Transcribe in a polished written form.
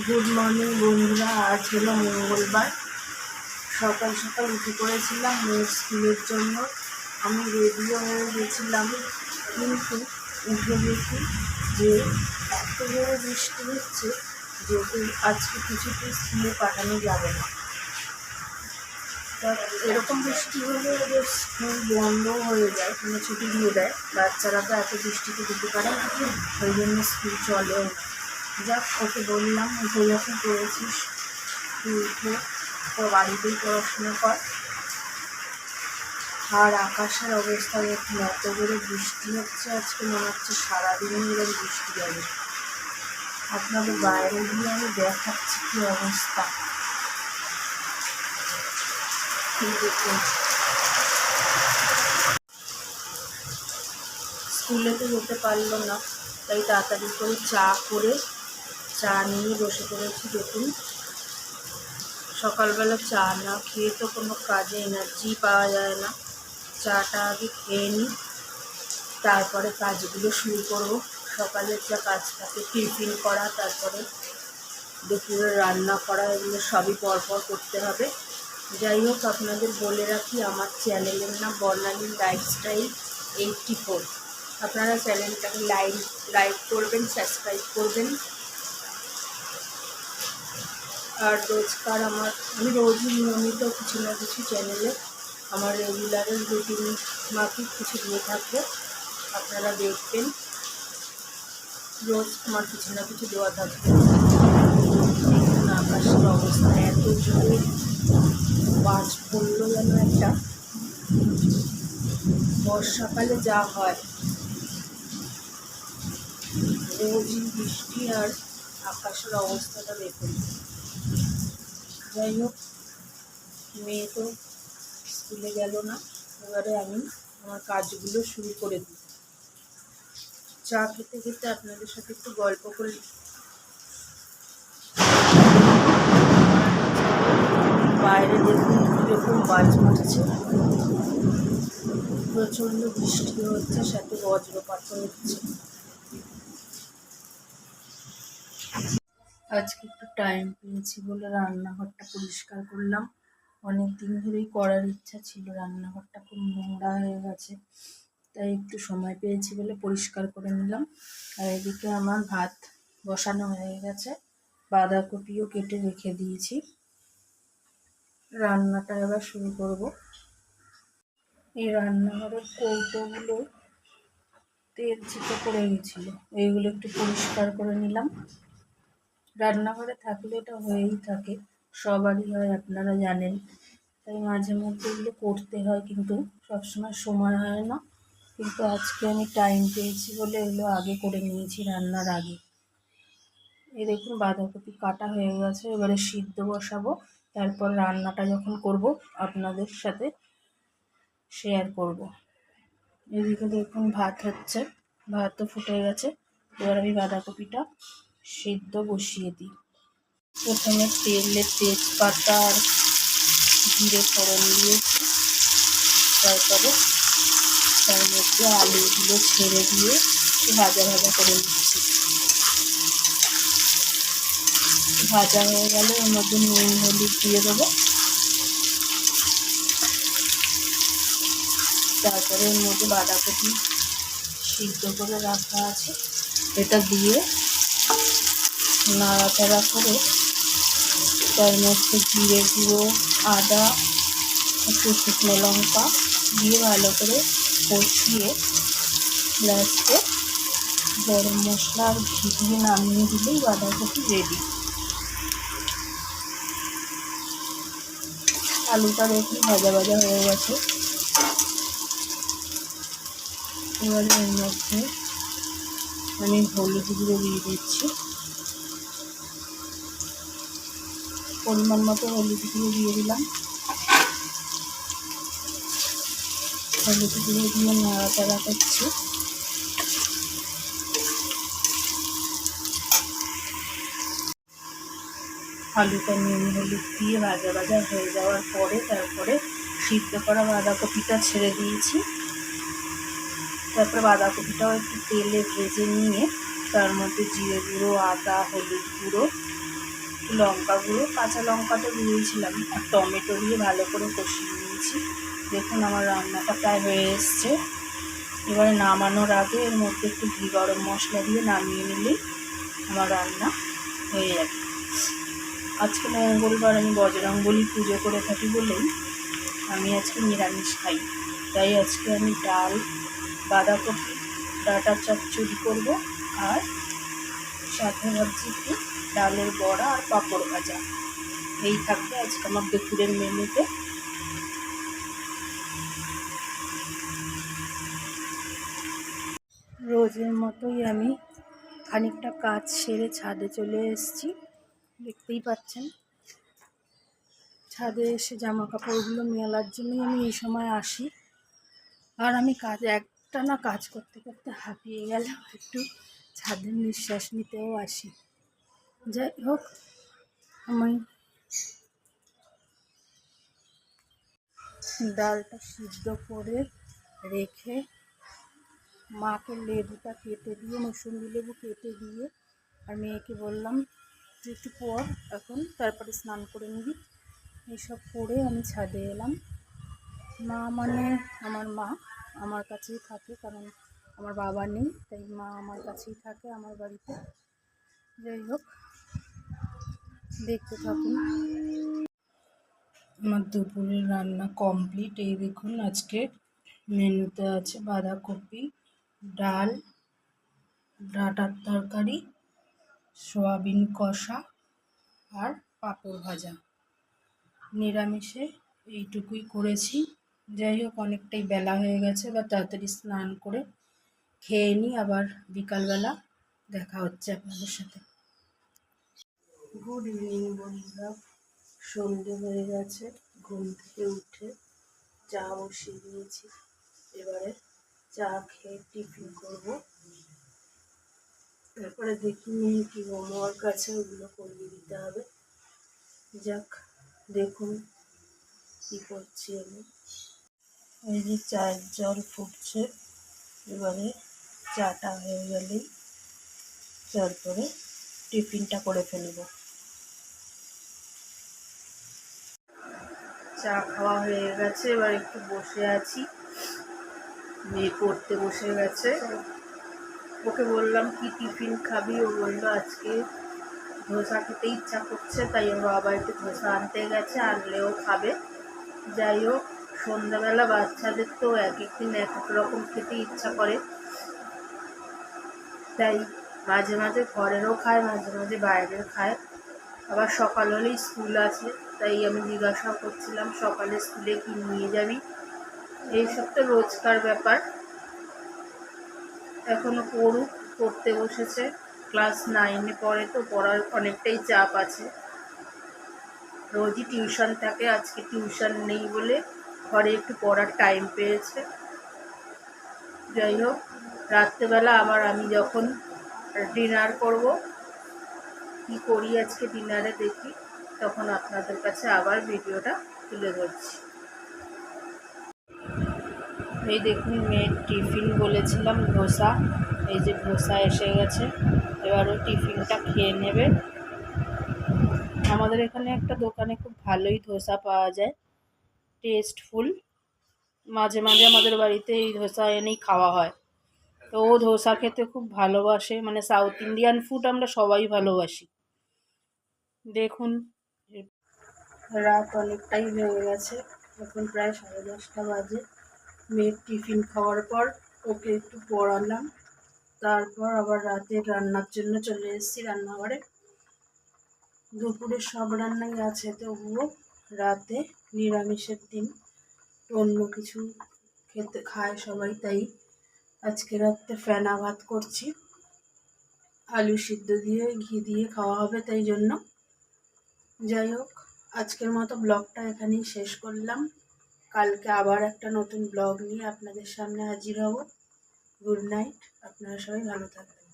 Good morning বন্ধুরা। আজ হলো মঙ্গলবার। সকাল সকাল উঠে পড়েছিলাম মেয়ের স্কুলের জন্য। আমি রেডিও হয়ে গেছিলাম, কিন্তু উঠে দেখি যে এত জোরে বৃষ্টি হচ্ছে যে আজকে কিছুতেই স্কুলে পাঠানো যাবে না। তা এরকম বৃষ্টি হলে ওদের স্কুল বন্ধ হয়ে যায়, কোনো ছুটি দিয়ে দেয়। বাচ্চারা তো এত বৃষ্টিতে দিতে পারে না, ওই জন্য স্কুল চলেও না। যাক, ওকে বললাম উঠে যখন পড়েছিস তুই উঠে তো বাড়িতেই পড়াশোনা কর। আর আকাশের অবস্থা দেখুন, এত জোরে বৃষ্টি হচ্ছে, আজকে মনে হচ্ছে সারাদিনই এরকম বৃষ্টি হবে। আপনাদের বাইরে গিয়ে আমি দেখাচ্ছি কী অবস্থা। দেখুন, স্কুলে তো যেতে পারলো না, তাই তাড়াতাড়ি করে চা নিয়ে বসে পড়েছি। দেখুন, সকালবেলা চা না খেয়ে তো কোনো কাজে এনার্জি পাওয়া যায় না। চাটা আগে খেয়ে নিই, তারপরে কাজগুলো শুরু করব। সকালের যা কাজ থাকে, টিফিন করা, তারপরে দুপুরে রান্না করা, এগুলো সবই পরপর করতে হবে। যাই হোক, আপনাদের বলে রাখি, আমার চ্যানেলের নাম বর্ণালী লাইফস্টাইল 84। আপনারা চ্যানেলটাকে লাইক করবেন, সাবস্ক্রাইব করবেন। আর রোজকার আমি রোজই নিয়মিত কিছু না কিছু চ্যানেলে আমার রেগুলারের রুটিন মাফিক কিছু দিয়ে থাকবো, আপনারা দেখবেন। রোজ আমার কিছু না কিছু দেওয়া থাকবে। দেখুন আকাশের অবস্থা, এত জোরে বাজ পড়লো যেন একটা। বর্ষাকালে যা হয়, রোজই বৃষ্টি, আর আকাশের অবস্থাটা দেখুন। যাই হোক, মেয়ে তো স্কুলে গেল না, এবারে আমি আমার কাজগুলো শুরু করে দিই। চা খেতে খেতে আপনাদের সাথে একটু গল্প করি। বাইরে দেখুন কীরকম বাজ মারছে, প্রচণ্ড বৃষ্টি হচ্ছে, সাথে বজ্রপাত হচ্ছে। আজকে একটু টাইম পেয়েছি বলে রান্নাঘরটা পরিষ্কার করলাম। অনেক দিন ধরেই করার ইচ্ছা ছিল, রান্নাঘরটা খুব নোংরা হয়ে গেছে, তাই একটু সময় পেয়েছি বলে পরিষ্কার করে নিলাম। আর এদিকে আমার ভাত বসানো হয়ে গেছে, বাঁধাকপিও কেটে রেখে দিয়েছি। রান্নাটা এবার শুরু করব। এই রান্নাঘরের কৌটোগুলো তেল ছিটে পড়ে গেছিলো, এইগুলো একটু পরিষ্কার করে নিলাম। রান্নাঘরে থাকলে এটা হয়েই থাকে, সবারই হয়, আপনারা জানেন। তাই মাঝে মধ্যে এগুলো করতে হয়, কিন্তু সবসময় সময় হয় না। কিন্তু আজকে আমি টাইম পেয়েছি বলে এগুলো আগে করে নিয়েছি, রান্নার আগে। এই দেখুন বাঁধাকপি কাটা হয়ে গেছে, এবারে সিদ্ধ বসাবো, তারপর রান্নাটা যখন করব আপনাদের সাথে শেয়ার করব। এদিকে দেখুন ভাত হচ্ছে, ভাতও ফুটে গেছে। এবার আমি বাঁধাকপিটা সিদ্ধ বসিয়ে দিই। প্রথমে তেলে তেজপাতা আর জিরে ফোড়ন দিয়েছি, তারপরে তার মধ্যে আলুগুলো ছেড়ে দিয়ে ভাজা ভাজা করে নিচ্ছি। ভাজা হয়ে গেলে এর মধ্যে নুন হলুদ দিয়ে দেবো, তারপরে এর মধ্যে বাঁধাকপি সিদ্ধ করে রাখা আছে এটা দিয়ে নাড়াচাড়া করে তার মধ্যে জিরে গুঁড়ো, আদা, একটু শুকনো লঙ্কা দিয়ে ভালো করে কষিয়ে লাস্টে গরম মশলা আর ঘি দিয়ে নামিয়ে দিলেই বাঁধাকপি রেডি। আলুটা দেখুন ভাজা ভাজা হয়ে গেছে। এবারে এর মধ্যে আমি হলুদ গুঁড়ো দিয়ে দিচ্ছি, পরিমাণ মতো হলুদ গুঁড়ো দিয়ে দিলাম। হলুদ গুঁড়ো দিয়ে নাড়াচাড়া করছি। আলুটা নুন হলুদ দিয়ে ভাজা ভাজা হয়ে যাওয়ার পরে তারপরে সিদ্ধ করা বাঁধাকপিটা ছেড়ে দিয়েছি। তারপরে বাঁধাকপিটাও একটু তেলে ভেজে নিয়ে তার মধ্যে জিরে গুঁড়ো, আদা, হলুদ গুঁড়ো লঙ্কা গুঁড়ো, কাঁচা লঙ্কাটা দিয়েছিলাম, আর টমেটো দিয়ে ভালো করে কষিয়ে নিয়েছি। দেখুন আমার রান্নাটা প্রায় হয়ে এসছে। এবারে নামানোর আগে এর মধ্যে একটু ঘি গরম মশলা দিয়ে নামিয়ে নিলেই আমার রান্না হয়ে যাবে। আজকে মঙ্গলবার, আমি বজরংবলী পুজো করে থাকি বলেই আমি আজকে নিরামিষ খাই। তাই আজকে আমি ডাল, বাঁধাকপি ডাঁটা চচ্চড়ি করবো, আর সাথে ভাবছি একটু ডালের বড়া আর পাঁপড় ভাজা। এই থাকবে আজকে আমার দুপুরের মেনুতে। রোজের মতোই আমি খানিকটা কাজ সেরে ছাদে চলে এসেছি, দেখতেই পাচ্ছেন। ছাদে এসে জামা কাপড়গুলো মেলার জন্যই আমি এই সময় আসি। আর আমি একটানা কাজ করতে করতে হাঁপিয়ে গেলাম, একটু ছাদের নিঃশ্বাস নিতেও আসি। যাই হোক, আমি ডালটা সিদ্ধ করে রেখে মাকে লেবুটা কেটে দিয়ে, মৌসুমী লেবু কেটে দিয়ে, আর মেয়েকে বললাম যে একটু পর এখন, তারপরে স্নান করে নিবি। এইসব করে আমি ছাদে এলাম। মা মানে আমার মা আমার কাছেই থাকে, কারণ আমার বাবা নেই, তাই মা আমার কাছেই থাকে আমার বাড়িতে। যাই হোক, দেখতে থাকুন। আমার দুপুরের রান্না কমপ্লিট। এই দেখুন, আজকে মেনুতে আছে বাঁধাকপি, ডাল, ডাঁটার তরকারি, সয়াবিন কষা আর পাঁপড় ভাজা। নিরামিষে এইটুকুই করেছি। যাই হোক, অনেকটাই বেলা হয়ে গেছে, বা তাড়াতাড়ি স্নান করে খেয়ে নিই, আবার বিকালবেলা দেখা হচ্ছে আপনাদের সাথে। গুড ইভিনিং বন্ধুরা, সন্ধে হয়ে গেছে। ঘুম থেকে উঠে চা বসিয়ে দিয়েছি। এবারে চা খেয়ে টিফিন করব, তারপরে দেখি মেয়ে কি হোমওয়ার্ক আছে, ওগুলো করিয়ে দিতে হবে। যাক, দেখুন কি করছি আমি। এই যে চায়ের জল ফুটছে, এবারে চাটা হয়ে গেলেই তারপরে টিফিনটা করে ফেলব। চা খাওয়া হয়ে গেছে, এবার একটু বসে আছি। মেয়ে পড়তে বসে গেছে, ওকে বললাম কি টিফিন খাবি, ও বললো আজকে ধোসা খেতে ইচ্ছা করছে, তাই ওর বাবা একটু ধোসা আনতে গেছে, আনলেও খাবে। যাই হোক, সন্ধ্যাবেলা বাচ্চাদের তো এক এক দিন এক এক রকম খেতে ইচ্ছা করে, তাই মাঝে মাঝে ঘরেরও খায়, মাঝে মাঝে বাইরের খায়। আবার সকাল হলেই স্কুল আছে, তাই আমি জিজ্ঞাসা করছিলাম সকালে স্কুলে কি নিয়ে যাবি। এইসব তো রোজকার ব্যাপার। এখনো পড়তে বসেছে, ক্লাস 9-এ পড়ে, তো পড়ার অনেকটাই চাপ আছে। রোজই টিউশন থাকে, আজকে টিউশন নেই বলে ঘরে একটু পড়ার টাইম পেয়েছে। যাই হোক, রাত্রেবেলা আবার আমি যখন ডিনার করব, কি করি আজকে ডিনারে দেখি, তখন আপনাদের কাছে আবার ভিডিওটা তুলে ধরছি। এই দেখুন, মেয়ের টিফিন বলেছিলাম ধোসা, এই যে ধোসা এসে গেছে। এবার ও টিফিনটা খেয়ে নেবে। আমাদের এখানে একটা দোকানে খুব ভালোই ধোসা পাওয়া যায়, টেস্টফুল। মাঝে মাঝে আমাদের বাড়িতে এই ধোসা এনেই খাওয়া হয়। তো ও ধোসা খেতে খুব ভালোবাসে, মানে সাউথ ইন্ডিয়ান ফুড আমরা সবাই ভালোবাসি। দেখুন, রাত অনেকটাই হয়ে গেছে, এখন প্রায় 10:30 বাজে। মেয়ের টিফিন খাওয়ার পর ওকে একটু পড়ালাম, তারপর আবার রাতের রান্নার জন্য চলে এসেছি রান্নাঘরে। দুপুরে সব রান্নাই আছে, তবুও রাতে নিরামিষের দিন অন্য কিছু খেতে খায় সবাই, তাই আজকে রাতে ফেনা ভাত করছি, আলু সিদ্ধ দিয়ে ঘি দিয়ে খাওয়া হবে, তাই জন্য। যাই হোক, আজকের মতো ব্লগটা এখানেই শেষ করলাম। কালকে আবার একটা নতুন ব্লগ নিয়ে আপনাদের সামনে হাজির হব। গুড নাইট, আপনারা সবাই ভালো থাকবেন।